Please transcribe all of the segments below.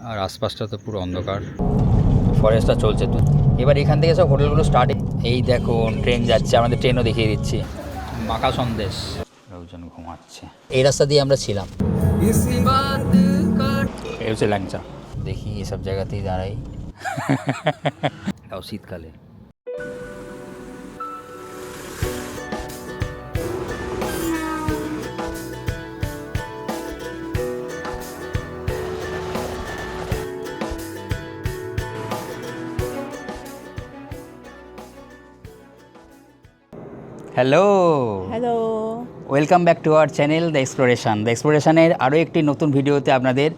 আর আশপাশটা তো পুরো অন্ধকার, ফরেস্টটা চলছে তো। এবার এখান থেকে সব হোটেলগুলো স্টার্ট। এই দেখুন ট্রেন যাচ্ছে, আমাদের ট্রেনও দেখিয়ে দিচ্ছি। মাখা সন্দেশ, লোকজন ঘুমাচ্ছে। এই রাস্তা দিয়ে আমরা ছিলাম। এই হচ্ছে ল্যাংচা। দেখি এসব জায়গাতেই দাঁড়াই, তাও শীতকালে। Hello hello, welcome back to our channel the এক্সপ্লোরেশনের আরও একটি নতুন ভিডিওতে আপনাদের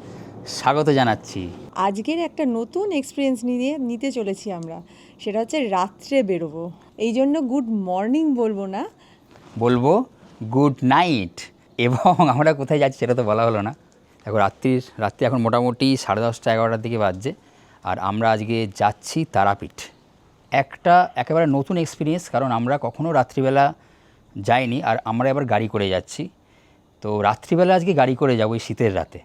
স্বাগত জানাচ্ছি। আজকের একটা নতুন এক্সপিরিয়েন্স নিতে চলেছি আমরা। সেটা হচ্ছে রাত্রে বেরোবো। এই জন্য গুড মর্নিং বলবো না, বলবো গুড নাইট। এবং আমরা কোথায় যাচ্ছি সেটা তো বলা হলো না। দেখো রাত্রি এখন মোটামুটি 10:30 11টার দিকে বাজছে। আর আমরা আজকে যাচ্ছি তারাপীঠ। একটা একেবারে নতুন এক্সপিরিয়েন্স, কারণ আমরা কখনো রাত্রিবেলা যাইনি, আর আমরা এবার গাড়ি করে যাচ্ছি। তো রাত্রিবেলা আজকে গাড়ি করে যাবো এই শীতের রাতে।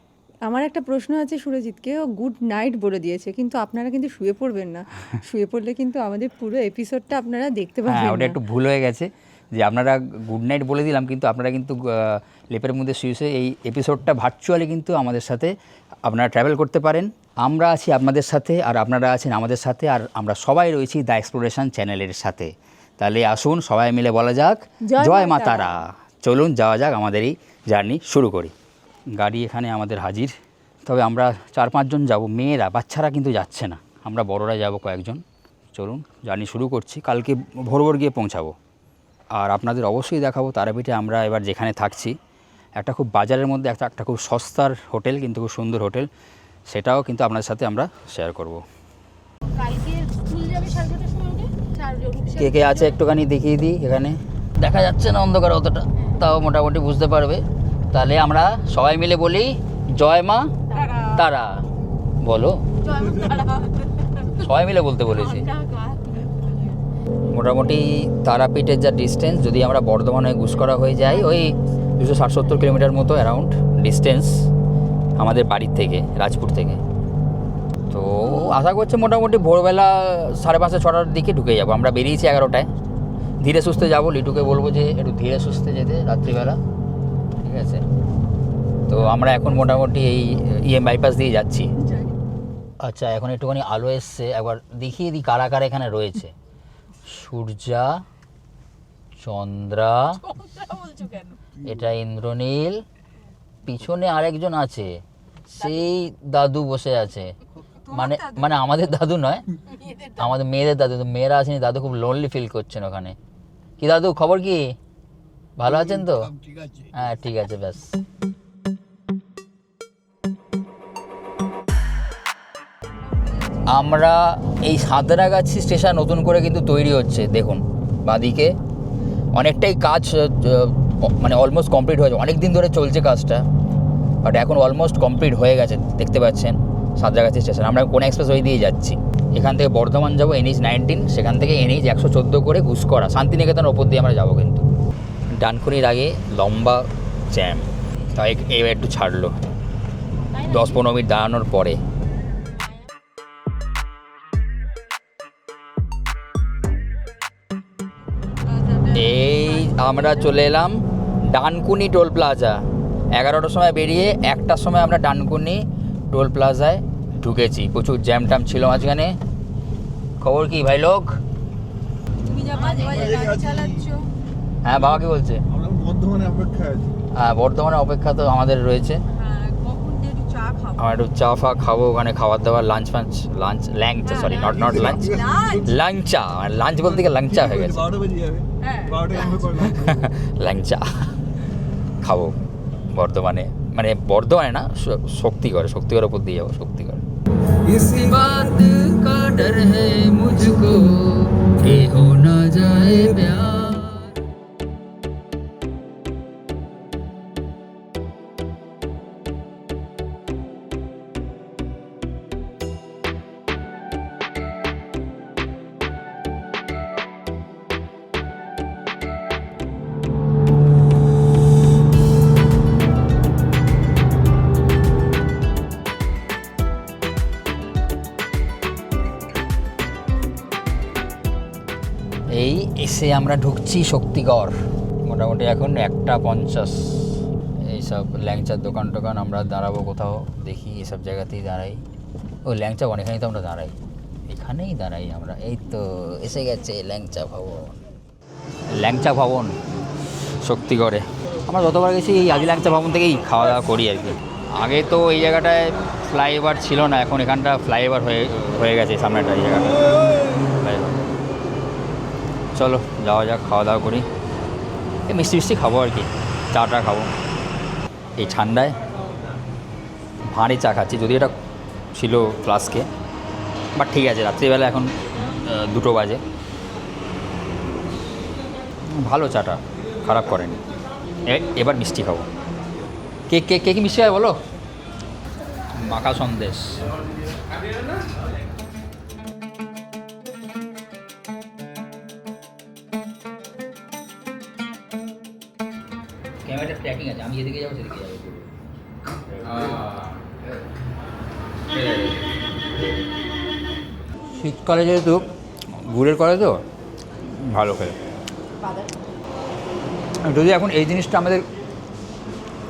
আমার একটা প্রশ্ন আছে সুরজিৎকে। ও গুড নাইট বলে দিয়েছে, কিন্তু আপনারা কিন্তু শুয়ে পড়বেন না। শুয়ে পড়লে কিন্তু আমাদের পুরো এপিসোডটা আপনারা দেখতে পাবেন হ্যাঁ, ওটা না। একটু ভুল হয়ে গেছে যে আপনারা গুড নাইট বলে দিলাম, কিন্তু আপনারা কিন্তু লেপের মধ্যে শুয়ে এই এপিসোডটা ভার্চুয়ালি কিন্তু আমাদের সাথে আপনারা ট্রাভেল করতে পারেন। আমরা আছি আপনাদের সাথে, আর আপনারা আছেন আমাদের সাথে, আর আমরা সবাই রয়েছি দ্য এক্সপ্লোরেশন চ্যানেলের সাথে। তাহলে আসুন সবাই মিলে বলা যাক জয় মা তারা। চলুন যাওয়া যাক, আমাদের এই জার্নি শুরু করি। গাড়ি এখানে আমাদের হাজির। তবে আমরা 4-5 জন যাব, মেয়েরা বাচ্চারা কিন্তু যাচ্ছে না, আমরা বড়রা যাব কয়েকজন। চলুন জার্নি শুরু করছি। কালকে ভোর গিয়ে পৌঁছাবো। আর আপনাদের অবশ্যই দেখাবো তারাপীঠে আমরা এবার যেখানে থাকছি। একটা খুব বাজারের মধ্যে একটা খুব সস্তার হোটেল, কিন্তু খুব সুন্দর হোটেল, সেটাও কিন্তু আপনাদের সাথে আমরা শেয়ার করব। কে কে আছে একটুখানি দেখিয়ে দিই। এখানে দেখা যাচ্ছে না অন্ধকার অতটা, তাও মোটামুটি বুঝতে পারবে। তাহলে আমরা সবাই মিলে বলি জয় মা তারা। বলো, সবাই মিলে বলতে বলেছি। মোটামুটি তারাপীঠের যা ডিস্টেন্স, যদি আমরা বর্ধমানে গুসকরা হয়ে যাই, ওই 260-70 কিলোমিটার মতো অ্যারাউন্ড ডিস্টেন্স আমাদের বাড়ির থেকে, রাজপুর থেকে। তো আশা করছি মোটামুটি ভোরবেলা 5:30-6টার দিকে ঢুকে যাবো। আমরা বেরিয়েছি 11টায়। ধীরে সুস্থে যাবো, লিটুকে বলবো যে একটু ধীরে সুস্থে যেতে রাত্রিবেলা, ঠিক আছে? তো আমরা এখন মোটামুটি এই বাইপাস দিয়ে যাচ্ছি। আচ্ছা, এখন একটুখানি আলো এসছে, একবার দেখিয়ে দিই কারা কারা এখানে রয়েছে। সূর্যা, চন্দ্রা, এটা ইন্দ্রনীল, পিছনে আরেকজন আছে, সেই দাদু বসে আছে। মানে আমাদের দাদু নয়, আমাদের মেয়েদের দাদু। তো মেয়েরা আসেনি, দাদু খুব লোনলি ফিল করছেন ওখানে। কি দাদু, খবর কি? ভালো আছেন তো? হ্যাঁ ঠিক আছে, ব্যাস। আমরা এই সাঁতরাগাছি স্টেশন নতুন করে কিন্তু তৈরি হচ্ছে। দেখুন বাদিকে অনেকটাই কাজ, মানে অলমোস্ট কমপ্লিট হয়েছে। অনেক দিন ধরে চলছে কাজটা, বাট এখন অলমোস্ট কমপ্লিট হয়ে গেছে। দেখতে পাচ্ছেন সাঁতরাগাছি স্টেশন। আমরা কোন এক্সপ্রেস ওয়ে দিয়ে যাচ্ছি। এখান থেকে বর্ধমান যাবো NH-19, সেখান থেকে NH-114 করে গুসকরা শান্তিনিকেতনের ওপর দিয়ে আমরা যাবো। কিন্তু ডানকুনির আগে লম্বা জ্যাম, তাই এবার একটু ছাড়লো 10-15 মিনিট দাঁড়ানোর পরে। এই আমরা চলে এলাম ডানকুনি টোল প্লাজা। 11টার সময় বেরিয়ে 1টার সময় আমরা ডানকুনি টোল প্লাজায় ঢুকেছি। প্রচুর জ্যাম ট্যাম ছিল মাঝখানে। খবর কি ভাই লোক? হ্যাঁ বাবা কি বলছে? হ্যাঁ, বর্ধমানে অপেক্ষা তো আমাদের রয়েছে। আমরা একটু চা ফা খাবো ওখানে, খাবার দাবার, লাঞ্চ ল্যাংচা, সরি নট লাঞ্চ, লাংচা। লাঞ্চ বলতে গিয়ে লাংচা হয়ে গেছে। ল্যাংচা খাবো বর্ধমানে, মানে বর্ধমানে না, শক্তিগড়ের উপর দিয়ে যাবো। শক্তিগড়। इसी बात का डर है मुझको कि हो ना जाए प्यार। এই এসে আমরা ঢুকছি শক্তিগড়। মোটামুটি এখন 1:50। এইসব ল্যাংচার দোকান টোকান আমরা দাঁড়াবো কোথাও, দেখি এসব জায়গাতেই দাঁড়াই। ও ল্যাংচা অনেকখানি তো আমরা দাঁড়াই, এখানেই দাঁড়াই আমরা। এই তো এসে গেছে ল্যাংচা ভবন। ল্যাংচা ভবন শক্তিগড়ে। আমরা যতবার গেছি এই আদি ল্যাংচা ভবন থেকেই খাওয়া দাওয়া করি আর কি। আগে তো এই জায়গাটায় ফ্লাইওভার ছিল না, এখন এখানটা ফ্লাইওভার হয়ে গেছে সামনেটা এই জায়গাটা ফ্লাইওভার। চলো যাওয়া যাক, খাওয়া দাওয়া করি। এই মিষ্টি মিষ্টি খাবো আর কি, চাটা খাবো এই ঠান্ডায়। ভাঁড়ে চা খাচ্ছি, যদি এটা ছিল ফ্লাস্কে, বাট ঠিক আছে। রাত্রিবেলা এখন 2 বাজে। ভালো চাটা, খারাপ করেনি। এবার মিষ্টি খাবো। কে কে কে কি মিষ্টি হয় বলো? মাখা সন্দেশ। ক্যামেরাটা ট্র্যাকিং আছে, আমি যেদিকে যাবো সেদিকে যাবো। শীতকালে যেহেতু গুড়ের করে তো ভালো খেলে। যদি এখন এই জিনিসটা আমাদের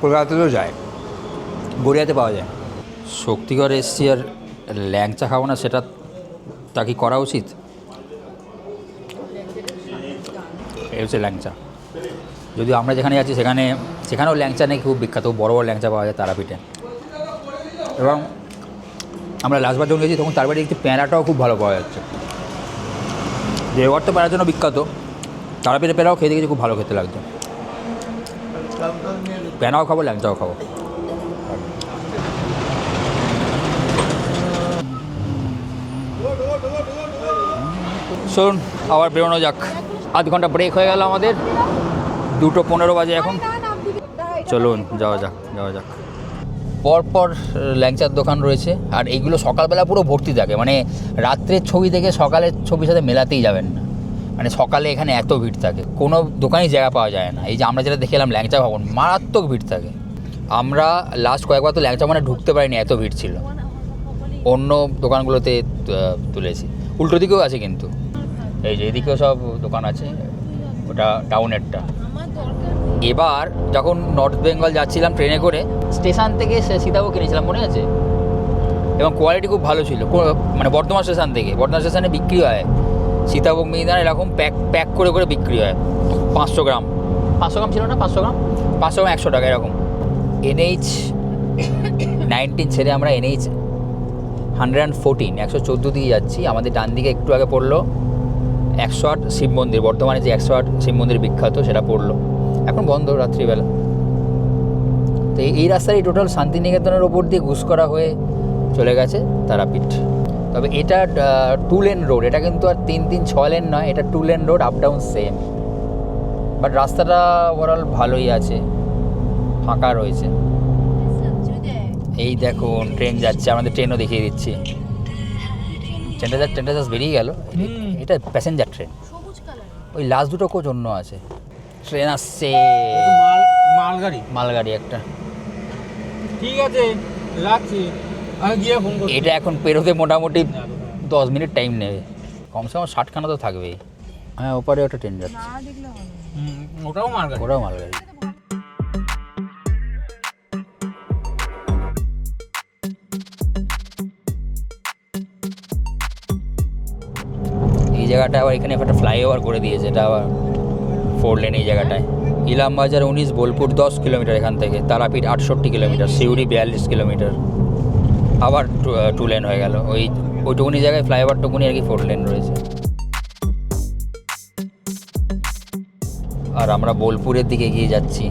কলকাতাতেও যায়, গড়িয়াতে পাওয়া যায়। শক্তিগড়ে এসছি আর ল্যাংচা খাবো না, সেটা তা কি করা উচিত? এই হচ্ছে ল্যাংচা। যদিও আমরা যেখানে যাচ্ছি সেখানেও ল্যাংচা নেই খুব বিখ্যাত, বড় বড় ল্যাংচা পাওয়া যায় তারাপীঠে। এবং আমরা লাস্টবার যখন গেছি তখন তারপরে একটু প্যাঁড়াটাও খুব ভালো পাওয়া যাচ্ছে। দেওঘর তো প্যাঁড়ার জন্য বিখ্যাত, তারাপীঠে প্যাঁড়াও খেতে গেছি, খুব ভালো খেতে লাগছে। প্যাঁড়াও খাবো, ল্যাংচাও খাবো। শোন, আবার বেরোনো যাক। আধ ঘন্টা ব্রেক হয়ে গেল আমাদের, 2:15 বাজে এখন। চলুন যাওয়া যাক। পরপর ল্যাংচার দোকান রয়েছে, আর এইগুলো সকালবেলা পুরো ভর্তি থাকে। মানে রাত্রের ছবি থেকে সকালের ছবির সাথে মেলাতেই যাবেন না। মানে সকালে এখানে এত ভিড় থাকে, কোনো দোকানেই জায়গা পাওয়া যায় না। এই যে আমরা যেটা দেখে এলাম ল্যাংচা ভবন, মারাত্মক ভিড় থাকে। আমরা লাস্ট কয়েকবার তো ল্যাংচা মানে ঢুকতে পারিনি, এত ভিড় ছিল। অন্য দোকানগুলোতে তুলেছি। উল্টো দিকেও আছে কিন্তু, এই যে এদিকেও সব দোকান আছে, ওটা টাউনেরটা। এবার যখন নর্থ বেঙ্গল যাচ্ছিলাম ট্রেনে করে, স্টেশন থেকে সীতাভোগ কিনেছিলাম, মনে আছে? এবং কোয়ালিটি খুব ভালো ছিল। মানে বর্ধমান স্টেশনে বিক্রি হয় সীতাভোগ মিহিদানা, এরকম প্যাক করে বিক্রি হয়। 500 গ্রাম ছিল না? 500 গ্রাম 100 টাকা এরকম। NH-19 ছেড়ে আমরা NH-114 114 দিয়ে যাচ্ছি। আমাদের ডান দিকে একটু আগে পড়লো 108 শিব মন্দির, বর্ধমানে যে 108 শিব মন্দির বিখ্যাত, সেটা পড়লো। এখন বন্ধ রাত্রিবেলা। তো এই রাস্তায় টোটাল শান্তিনিকেতনের ওপর দিয়ে ঘুষকরা হয়ে চলে গেছে তারাপীঠ। তবে এটা 2 লেন রোড, এটা কিন্তু আর 3-6 লেন নয়, এটা 2 lane road, up down same. But রাস্তাটা ওভারঅল ভালোই আছে, ফাঁকা রয়েছে। এই দেখুন ট্রেন যাচ্ছে, আমাদের ট্রেনও দেখিয়ে দিচ্ছি। ট্রেনটা জাস্ট বেরিয়ে গেল। এটা প্যাসেঞ্জার ট্রেন, ওই লাস্ট 2টো কোচ অন্য আছে। ট্রেন আসছে, মালগাড়ি একটা। ঠিক আছে, রাখছি, আমি গিয়ে ফোন করছি। এটা এখন পেরোতে মোটামুটি 10 মিনিট টাইম নেবে, কমসে কম 60খানা তো থাকবেই। হ্যাঁ, ওপারে ওটা ট্রেন যাচ্ছে, ওটাও মালগাড়ি। এই জায়গাটা আবার এখানে একটা ফ্লাইওভার করে দিয়েছে, এটা আবার 4 লেন এই জায়গাটায়। ইলামবাজার 19, বোলপুর 10 কিলোমিটার এখান থেকে, তারাপীঠ 68 কিলোমিটার, সিউড়ি 42 কিলোমিটার। আবার 2 লেন হয়ে গেল। ওইটুকুনি জায়গায় ফ্লাইওভারটুকুনি আর কি 4 লেন রয়েছে। আর আমরা বোলপুরের দিকে এগিয়ে যাচ্ছি।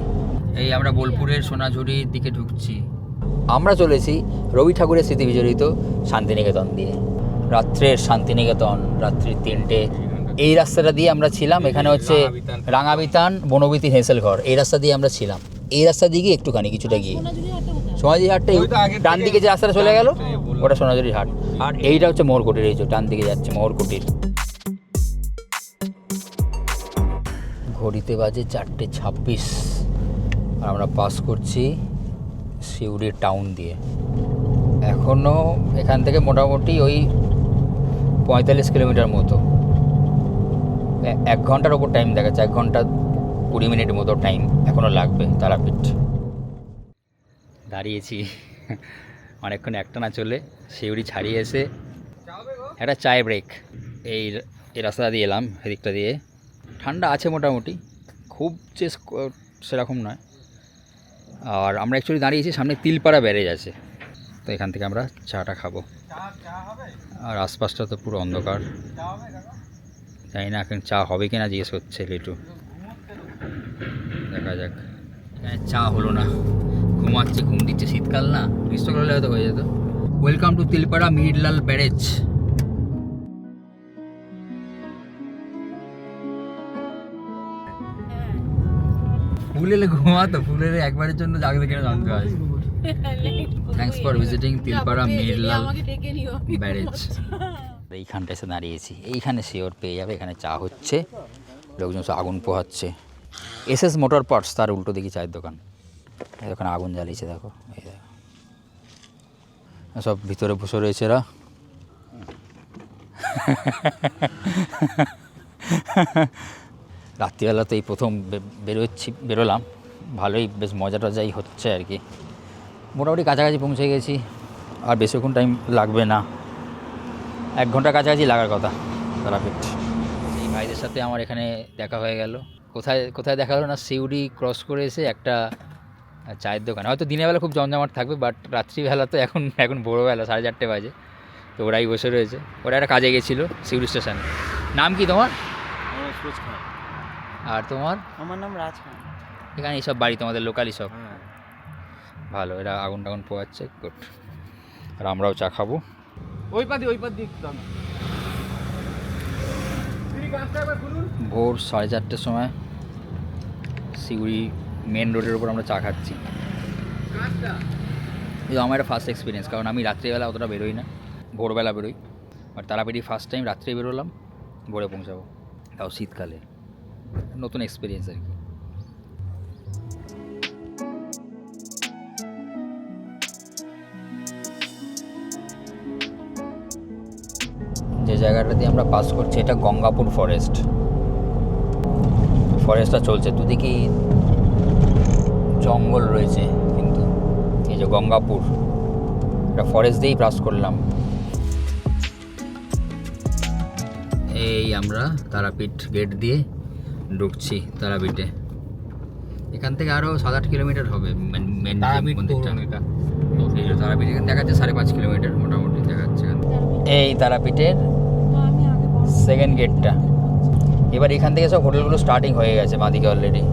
এই আমরা বোলপুরের সোনাঝুরির দিকে ঢুকছি। আমরা চলেছি রবি ঠাকুরের স্মৃতি বিজড়িত শান্তিনিকেতন দিয়ে। রাত্রের শান্তিনিকেতন, রাত্রি 3টে। এই রাস্তাটা দিয়ে আমরা ছিলাম। এখানে হচ্ছে রাঙাবিতান, বনবিতি, হেঁসেলঘর, এই রাস্তা দিয়ে আমরা ছিলাম। এই রাস্তা দিয়ে গিয়ে একটুখানি কিছুটা গিয়ে সোনাঝুরি হাটটা, ডান দিকে যে রাস্তাটা চলে গেল ওটা সোনাঝুরি হাট। আর এইটা হচ্ছে মোহরকুটির, এই যে ডান দিকে যাচ্ছে মোহরকুটির। ঘড়িতে বাজে 4:26 আর আমরা পাস করছি সিউড়ি টাউন দিয়ে। এখনও এখান থেকে মোটামুটি ওই 45 কিলোমিটার মতো। 1 ঘন্টার ওপর টাইম দেখাচ্ছে, 1 ঘন্টা 20 মিনিট মতো টাইম এখনও লাগবে তারাপীঠ। দাঁড়িয়েছি অনেকক্ষণ একটা না চলে, শিউরি ছাড়িয়ে এসে একটা চায় ব্রেক। এই রাস্তা দিয়ে এলাম, এদিকটা দিয়ে ঠান্ডা আছে মোটামুটি, খুব যে সেরকম নয়। আর আমরা অ্যাকচুয়ালি দাঁড়িয়েছি সামনে তিলপাড়া ব্যারেজ আছে, তো এখান থেকে আমরা চাটা খাবো। আর আশপাশটা তো পুরো অন্ধকার, জানি না এখন চা হবে কিনা জিজ্ঞেস করছে লিটু, দেখা যাক। চা হলো না, ঘুমাচ্ছে, ঘুম দিচ্ছে, শীতকাল না, গ্রীষ্মকাল হলে হয়তো হয়ে যেত। Welcome to Tilpara Mihirlal barrage. ফুল এলে ঘুমাতো, ফুল এলে একবারের জন্য জাগবে কিনা জানতে হয়। Thanks for visiting Tilpara Mihirlal barrage. এইখানটা এসে দাঁড়িয়েছি, এইখানে শিওর পেয়ে যাবে, এখানে চা হচ্ছে, লোকজন সব আগুন পোহাচ্ছে। এসএস মোটর পার্টস, তার উল্টো দিকে চায়ের দোকান, এই দোকানে আগুন জ্বালিয়েছে, দেখো এই দেখো, সব ভিতরে বসে রয়েছে এরা। রাত্রিবেলা তো এই প্রথম বেরোলাম, ভালোই বেশ মজা টজাই হচ্ছে আর কি। মোটামুটি কাছাকাছি পৌঁছে গেছি, আর বেশিক্ষণ টাইম লাগবে না, 1 ঘন্টার কাছাকাছি লাগার কথা তারাপীঠ। এই ভাইদের সাথে আমার এখানে দেখা হয়ে গেল। কোথায় দেখা হলো না, সিউড়ি ক্রস করে এসে একটা চায়ের দোকান। হয়তো দিনের বেলা খুব জমজমাট থাকবে, বাট রাত্রিবেলা তো এখন ভোরবেলা 4:30 বাজে, তো ওরাই বসে রয়েছে। ওরা একটা কাজে গেছিলো সিউড়ি স্টেশনে। নাম কি তোমার? আর তোমার? আমার নাম রাজ খান। এখানে এইসব বাড়ি তোমাদের লোকালই সব? ভালো, এরা আগুন টাগুন পোয়াচ্ছে, গুড। আর আমরাও চা খাবো। ওই পাত দিয়ে ভোর 4:30টার সময় সিউড়ি মেন রোডের উপর আমরা চা খাচ্ছি। এটা আমার একটা ফার্স্ট এক্সপিরিয়েন্স, কারণ আমি রাত্রিবেলা অতটা বেরোই না, ভোরবেলা বেরোই। আর তারাপীঠই ফার্স্ট টাইম রাত্রে বেরোলাম, ভোরে পৌঁছাবো, তাও শীতকালে। নতুন এক্সপিরিয়েন্স আর কি। যে জায়গাটা দিয়ে আমরা পাস করছি এটা গঙ্গাপুর ফরেস্টটা চলছে, দুদিকেই জঙ্গল রয়েছে, কিন্তু এই যে গঙ্গাপুর, এটা ফরেস্ট দিয়েই পাস করলাম। এই আমরা তারাপীঠ গেট দিয়ে ঢুকছি তারাপীঠে। এখান থেকে আরও 7-8 কিলোমিটার হবে মেন মন্দিরটা। এই যে তারাপীঠ এখানে দেখাচ্ছে 5.5 কিলোমিটার মোটামুটি দেখাচ্ছে। এই তারাপীঠের সেকেন্ড গেটটা। এবার এখান থেকে সব হোটেলগুলো স্টার্টিং হয়ে গেছে বাঁদিকে অলরেডি।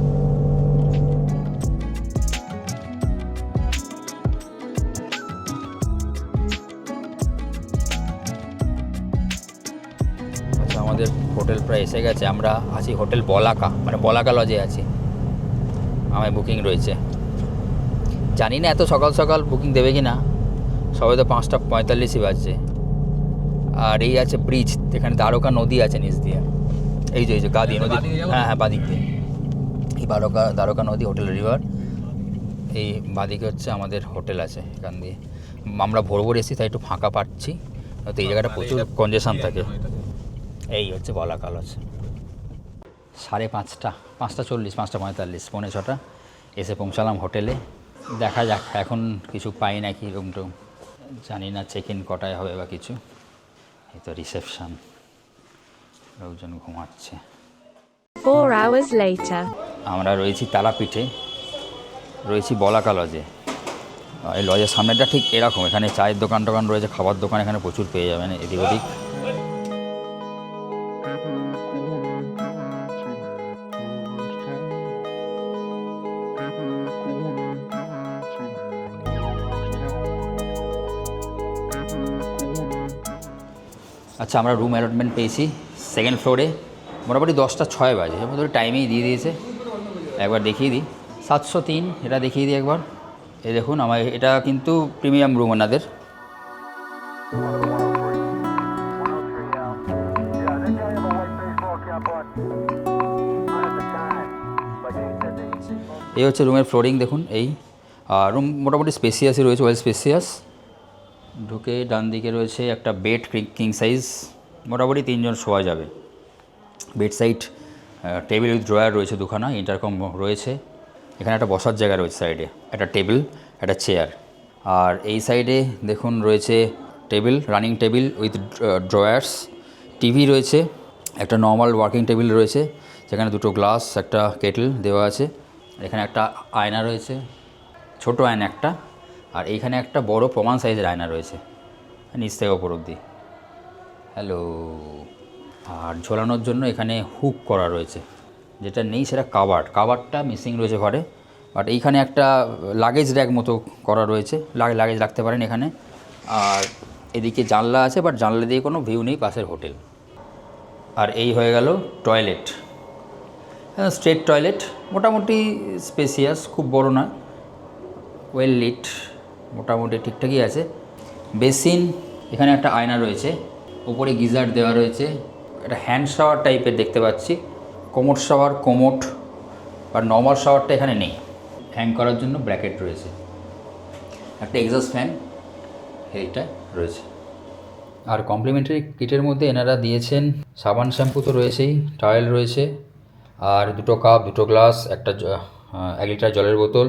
আচ্ছা, আমাদের হোটেল প্রায় এসে গেছে। আমরা আছি হোটেল বলাকা, মানে বলাকা লজে আছি। আমার বুকিং রয়েছে, জানি না এত সকাল সকাল বুকিং দেবে কি না, সবাই তো 5:45 বাজছে। আর এই আছে ব্রিজ, এখানে দ্বারকা নদী আছে নিচ দিয়ে, এই যে গাদি নদী, হ্যাঁ বাদিক দিয়ে এই দ্বারকা নদী, হোটেল রিভার। এই বাদিকে হচ্ছে আমাদের হোটেল আছে। এখান দিয়ে আমরা ভোর এসেছি, তাই একটু ফাঁকা পাচ্ছি, তো এই জায়গাটা প্রচুর কনজেশন থাকে। এই হচ্ছে বলাকা লজ। 5:30, 5:40, 5:45, 5:45 এসে পৌঁছালাম হোটেলে। দেখা যাক এখন কিছু পাই নাকি রুম টুম, জানি না চেক ইন কটায় হবে বা কিছু। এই তো রিসেপশন, লোকজন ঘুমাচ্ছে। 4 hours later. আমরা রয়েছি তারাপীঠে, রয়েছি বলাকা লজে। এই লজের সামনেটা ঠিক এরকম, এখানে চায়ের দোকান টোকান রয়েছে, খাবার দোকান এখানে প্রচুর পেয়ে যাবেন এদিক ওদিক। আচ্ছা, আমরা রুম অ্যালটমেন্ট পেয়েছি সেকেন্ড ফ্লোরে, মোটামুটি 10:06 বাজে, মোটামুটি টাইমেই দিয়ে দিয়েছে। একবার দেখিয়ে দিই, 703, এটা দেখিয়ে দিই একবার। এই দেখুন, আমার এটা কিন্তু প্রিমিয়াম রুম ওনাদের। এই হচ্ছে রুমের ফ্লোরিং দেখুন। এই রুম মোটামুটি স্পেসিয়াসই রয়েছে, ওয়েল স্পেসিয়াস। ঢুকে ডান দিকে রয়েছে একটা বেড, কিং সাইজ, মোটামুটি 3 জন শোয়া যাবে। Bed side table with drawer রয়েছে দুখানা, ইন্টারকম রয়েছে, এখানে একটা বসার জায়গা রয়েছে সাইডে, একটা টেবিল, একটা চেয়ার। আর এই সাইডে দেখুন রয়েছে table, running table with drawers, TV রয়েছে, একটা নর্মাল ওয়ার্কিং টেবিল রয়েছে যেখানে দুটো গ্লাস, একটা কেটল দেওয়া আছে, এখানে একটা আয়না রয়েছে, ছোট আয়না একটা, আর এইখানে একটা বড় প্রমাণ সাইজের আয়না রয়েছে নিচ থেকে ওপর অবধি। হ্যালো। আর ঝোলানোর জন্য এখানে হুক করা রয়েছে, যেটা নেই সেটা কাভারটা মিসিং রয়েছে ঘরে। বাট এইখানে একটা লাগেজ র্যাক মতো করা রয়েছে, লাগেজ রাখতে পারেন এখানে। আর এদিকে জানলা আছে, বাট জানলা দিয়ে কোনো ভিউ নেই পাশের হোটেল। আর এই হয়ে গেল টয়লেট, স্ট্রেট টয়লেট, মোটামুটি স্পেসিয়াস, খুব বড় নয়, ওয়েল লিট, মোটামুটি ঠিকঠাকই আছে। বেসিন, এখানে একটা আয়না রয়েছে, উপরে গিজার দেওয়া রয়েছে, একটা হ্যান্ড শাওয়ার টাইপের দেখতে পাচ্ছি, কোমোড শাওয়ার, কোমোড। আর নর্মাল শাওয়ারটা এখানে নেই, হ্যাং করার জন্য ব্র্যাকেট রয়েছে, একটা এক্সস্ট ফ্যান এইটা রয়েছে। আর কমপ্লিমেন্টারি কিটের মধ্যে এনারা দিয়েছেন সাবান, শ্যাম্পু তো রয়েছেই, টাওয়েল রয়েছে, আর দুটো কাপ, দুটো গ্লাস, একটা 1 লিটার জলের বোতল,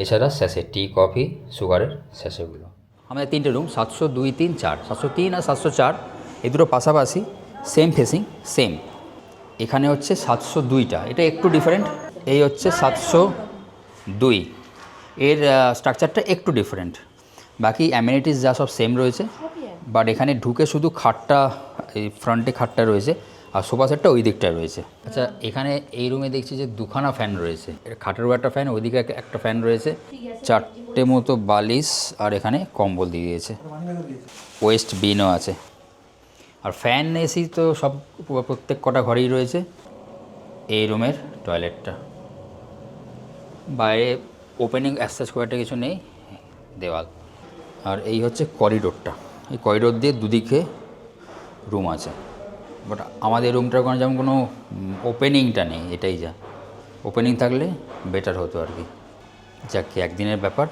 এছাড়া স্যাশে, টি, কফি, সুগারের স্যাশেগুলো। আমাদের 3টে রুম, 702, 3, 4, 703 আর 704, এই দুটো পাশাপাশি, সেম ফেসিং, সেম। এখানে হচ্ছে 702টা, এটা একটু ডিফারেন্ট, এই হচ্ছে 702, এর স্ট্রাকচারটা একটু ডিফারেন্ট। বাকি অ্যামিনিটিস যা সব সেম রয়েছে, বাট এখানে ঢুকে শুধু খাটটা, এই ফ্রন্টে খাটটা রয়েছে, আর সোফা সেটটা ওই দিকটায় রয়েছে। আচ্ছা, এখানে এই রুমে দেখছি যে দুখানা ফ্যান রয়েছে, খাটেরও একটা ফ্যান, ওইদিকে একটা ফ্যান রয়েছে, 4টে মতো বালিশ, আর এখানে কম্বল দিয়ে দিয়েছে, ওয়েস্ট বিনও আছে। আর ফ্যান, এসি তো সব প্রত্যেক কটা ঘরেই রয়েছে। এই রুমের টয়লেটটা, বাইরে ওপেনিং অ্যাক্সেস খুব একটা কিছু নেই, দেওয়াল। আর এই হচ্ছে করিডোরটা, এই করিডোর দিয়ে দুদিকে রুম আছে, বাট আমাদের রুমটার কোনো যেমন কোনো ওপেনিংটা নেই, এটাই যা, ওপেনিং থাকলে বেটার হতো আর কি। যাক, একদিনের ব্যাপার।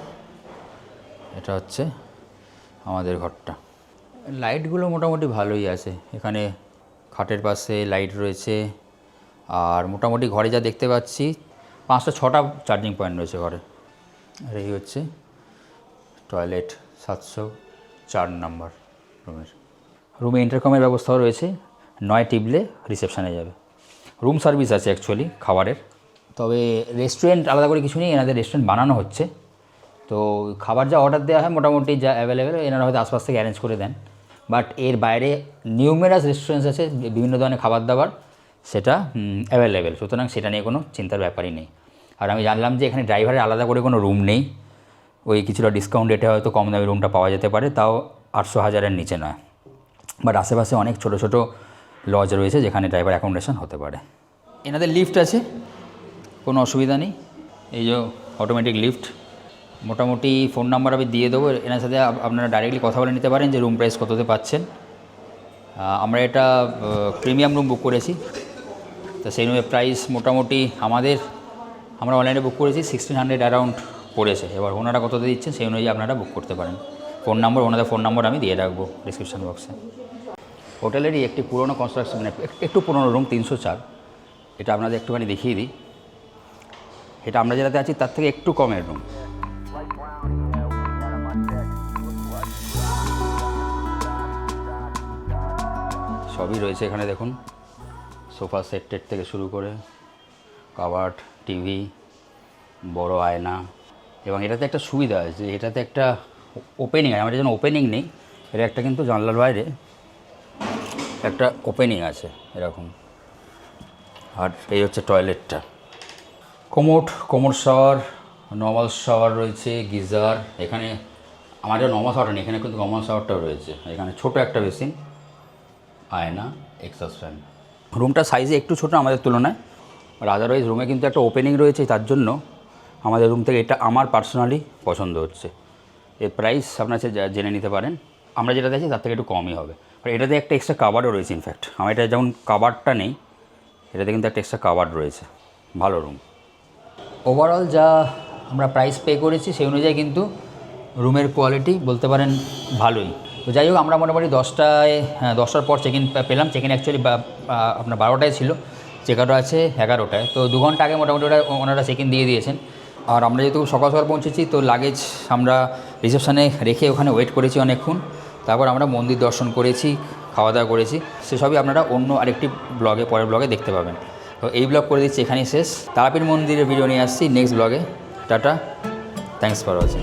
এটা হচ্ছে আমাদের ঘরটা। লাইটগুলো মোটামুটি ভালোই আছে, এখানে খাটের পাশে লাইট রয়েছে, আর মোটামুটি ঘরে যা দেখতে পাচ্ছি 5টা 6টা চার্জিং পয়েন্ট রয়েছে ঘরে। আর এই হচ্ছে টয়লেট, 704 নাম্বার রুমের। রুমে ইন্টারকমের ব্যবস্থাও রয়েছে, 9 টিপলে রিসেপশানে যাবে। রুম সার্ভিস আছে অ্যাকচুয়ালি খাবারের, তবে রেস্টুরেন্ট আলাদা করে কিছু নেই, এনাদের রেস্টুরেন্ট বানানো হচ্ছে। তো খাবার যা অর্ডার দেওয়া হয় মোটামুটি যা অ্যাভেলেবেল, এনারা হয়তো আশপাশ থেকে অ্যারেঞ্জ করে দেন। বাট এর বাইরে নিউমেরাস রেস্টুরেন্টস আছে, বিভিন্ন ধরনের খাবার দাবার, সেটা অ্যাভেলেবেল, সুতরাং সেটা নিয়ে কোনো চিন্তার ব্যাপারই নেই। আর আমি জানলাম যে এখানে ড্রাইভারের আলাদা করে কোনো রুম নেই, ওই কিছুটা ডিসকাউন্ট রেটে হয়তো কম দামি রুমটা পাওয়া যেতে পারে, তাও 800-1000-এর নিচে নয়। বাট আশেপাশে অনেক ছোটো ছোটো লজ রয়েছে যেখানে ড্রাইভার অ্যাকোমোডেশন হতে পারে। এনাদের লিফট আছে, কোনো অসুবিধা নেই, এই যে অটোমেটিক লিফট। মোটামুটি ফোন নাম্বার আমি দিয়ে দেবো, এনার সাথে আপনারা ডাইরেক্টলি কথা বলে নিতে পারেন যে রুম প্রাইস কততে পাচ্ছেন। আমরা এটা প্রিমিয়াম রুম বুক করেছি, তো সেই রুমের প্রাইস মোটামুটি আমরা অনলাইনে বুক করেছি 1600 অ্যারাউন্ড পড়েছে। এবার ওনারা কততে দিচ্ছেন সেই অনুযায়ী আপনারা বুক করতে পারেন। ওনাদের ফোন নাম্বার আমি দিয়ে রাখবো ডিসক্রিপশন বক্সে। হোটেলেরই একটি পুরনো কনস্ট্রাকশন, মানে একটু পুরনো রুম, 304, এটা আপনাদের একটুখানি দেখিয়ে দিই। এটা আমরা যেটাতে আছি তার থেকে একটু কমের রুম। সবই রয়েছে এখানে দেখুন, সোফা সেট থেকে শুরু করে কাবার্ড, টিভি, বড় আয়না, এবং এটাতে একটা সুবিধা আছে যে এটাতে একটা ওপেনিং আছে। আমাদের যেন ওপেনিং নেই, এটা একটা কিন্তু জানলার বাইরে একটা ওপেনিং আছে এরকম। আর এই হচ্ছে টয়লেটটা, কোমোড শাওয়ার, নর্মাল শাওয়ার রয়েছে, গিজার। এখানে আমাদের নর্মাল শাওয়ারটা নেই, এখানে কিন্তু নর্মাল শাওয়ারটাও রয়েছে। এখানে ছোটো একটা বেসিন, আয়না, এক্সস্ট ফ্যান। রুমটা সাইজে একটু ছোটো আমাদের তুলনায়, আর আদারওয়াইজ রুমে কিন্তু একটা ওপেনিং রয়েছে, তার জন্য আমাদের রুম থেকে এটা আমার পার্সোনালি পছন্দ হচ্ছে। এর প্রাইস আপনার জেনে নিতে পারেন, আমরা যেটা দেখছি তার থেকে একটু কমই হবে। আর এটাতে একটা এক্সট্রা কাবার্ডও রয়েছে। ইনফ্যাক্ট আমার এটা যেমন কাবার্ডটা নেই, এটাতে কিন্তু একটা এক্সট্রা কাবার্ড রয়েছে। ভালো রুম। ওভারঅল যা আমরা প্রাইস পে করেছি সেই অনুযায়ী কিন্তু রুমের কোয়ালিটি বলতে পারেন ভালোই। তো যাই হোক আমরা মোটামুটি 10টার পর চেক ইন পেলাম। চেক ইন অ্যাকচুয়ালি আপনার 12টায় ছিল, চেক আউট আছে 11টায়। তো 2 ঘন্টা আগে মোটামুটি ওনারা চেক ইন দিয়ে দিয়েছেন। আর আমরা যেহেতু সকাল সকাল পৌঁছেছি, তো লাগেজ আমরা রিসেপশানে রেখে ওখানে ওয়েট করেছি অনেকক্ষণ। তারপর আমরা মন্দির দর্শন করেছি, খাওয়া দাওয়া করেছি। সেসবই আপনারা অন্য আরেকটি পরের ব্লগে দেখতে পাবেন। তো এই ব্লগ করে দিচ্ছি এখানেই শেষ। তারাপীঠ মন্দিরের ভিডিও নিয়ে আসছি নেক্সট ব্লগে। Tata, thanks for watching.